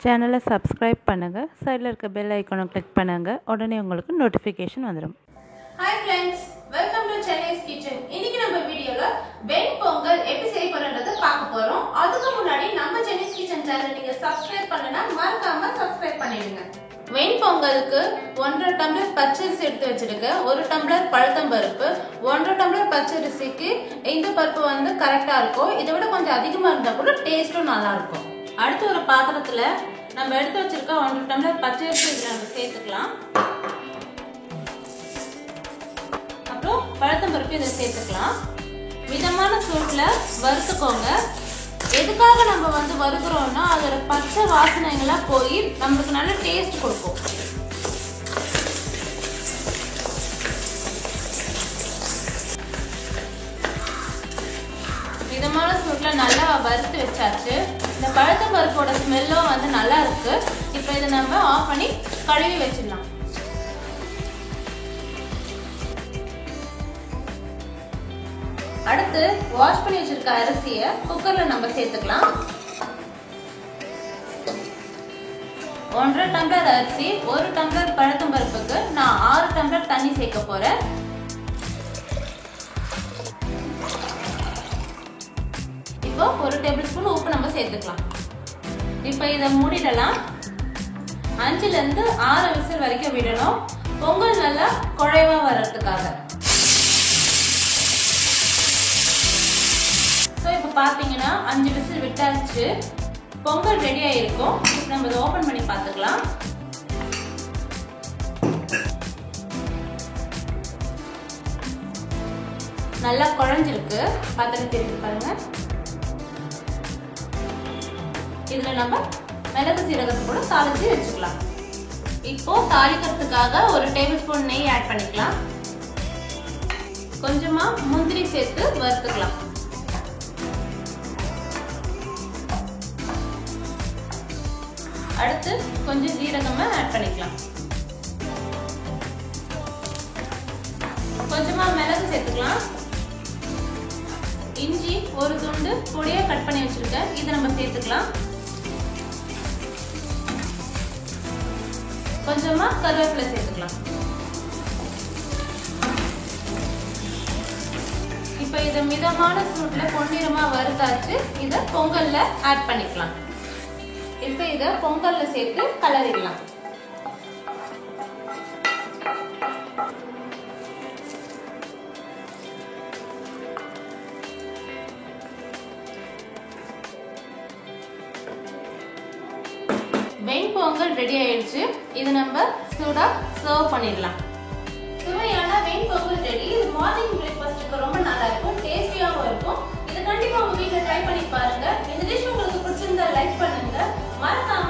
சேனலை சப்ஸ்கிரைப் பண்ணுங்கள், சைடில் இருக்க பெல் ஐக்கானை கிளிக் பண்ணுங்கள். உடனே உங்களுக்கு நோட்டிஃபிகேஷன் வந்துடும். Hi friends, welcome to Chinese Kitchen. இன்னைக்கு நம்ம வீடியோல வெண்பொங்கல் எப்படி செய்யறதுன்றத பார்க்க போறோம். அதுக்கு முன்னாடி நம்ம Chinese Kitchen சேனலை நீங்க சப்ஸ்கிரைப் பண்ணலனா மறக்காம சப்ஸ்கிரைப் பண்ணிடுங்க. வெண்பொங்கலுக்கு 1.5 டம்ளர் பச்சரிசி எடுத்து வச்சிருக்கேன். 1 டம்ளர் பழுத்தம் பருப்பு, 1.5 டம்ளர் பச்சரிசிக்கு இந்த பருப்பு வந்து கரெக்டா இருக்கும். இதை விட கொஞ்சம் அதிகமா இருந்தா கூட டேஸ்டும் நல்லா இருக்கும். அடுத்து ஒரு பாத்திரத்துல நம்ம எடுத்து வச்சிருக்க 1 டம்ளர் பச்சரிசி இதுல நம்ம சேர்த்துக்கலாம். அப்புறம் பழுத்தம் பருப்பு இதை சேர்த்துக்கலாம். மிதமான சூட்டுல வறுத்துக்கோங்க. எதுக்காக நம்ம வந்து வறுக்கிறோம்னா அதோட பச்சை வாசனைகளா போய் நம்மளுக்கு நல்ல டேஸ்ட் கொடுக்கும். மிதமான சூட்ல நல்லா வறுத்து வச்சாச்சு. இந்த பழுத்த பருப்போட ஸ்மெல்லும் வந்து நல்லா இருக்கு. இப்போ இதை நம்ம ஆஃப் பண்ணி கழுவி வச்சிடலாம். அடுத்து வாஷ் பண்ணி வச்சிருக்க அரிசியை குக்கர்ல நம்ம சேர்த்துக்கலாம். 1.5 டம்ளர் அரிசி, 1 டம்ளர் பழுத்தம் பருப்புக்கு நான் 6 டம்ளர் தண்ணி சேர்க்க போறேன். இப்போ 1 டேபிள் ஸ்பூன் உப்பு நம்ம சேர்த்துக்கலாம். இப்போ இதை மூடிடலாம். 5 ல இருந்து 6 விசில் வரைக்கும் விடணும், பொங்கல் நல்லா குழைவா வர்றதுக்காக. இப்போ பாத்தீங்கன்னா 5 விசில் விட்டாச்சு, பொங்கல் ரெடி ஆயிருக்கும். இப்போ நம்ம இதை ஓபன் பண்ணி பார்த்துக்கலாம். நல்லா குழஞ்சிருக்கு, பாத்திரம் திருப்பி பாருங்க. இதுல நம்ம மிளகு சீரகத்தை கூட தாளிச்சு வச்சுக்கலாம். இப்போ தாளிக்கிறதுக்காக 1 டேபிள் ஸ்பூன் நெய் ஆட் பண்ணிக்கலாம். கொஞ்சமா முந்திரி சேர்த்து வறுத்துக்கலாம். அடுத்து கொஞ்சம் ஜீரகமா ஆட் பண்ணிக்கலாம். கொஞ்சமா மிளகு சேர்த்துக்கலாம். இஞ்சி 1 துண்டு பொடியா கட் பண்ணி வச்சிருக்கேன், இதை நம்ம சேர்த்துக்கலாம். கொஞ்சமா கருவேப்பிலை சேர்த்துக்கலாம். இப்போ இதை மிதமான சூட்ல பொன்னிறமா வறுத்தாச்சு. இதை பொங்கல்ல ஆட் பண்ணிக்கலாம். இப்போ இதை பொங்கல்ல சேர்த்து கலரிடலாம். வெண்பொங்கல் ரெடி ஆயிடுச்சு. இது நம்ம சூடா சர்வ் பண்ணிடலாம். சுவையான வெண்பொங்கல் ரெடி. இது மார்னிங் பிரேக்ஃபாஸ்ட்க்கு ரொம்ப நல்லா இருக்கும், டேஸ்டியாவும் இருக்கும். இது கண்டிப்பா உங்க வீட்ல ட்ரை பண்ணி பாருங்க. இந்த டிஷ் உங்களுக்கு பிடிச்சிருந்தா லைக் பண்ணுங்க, மறக்காம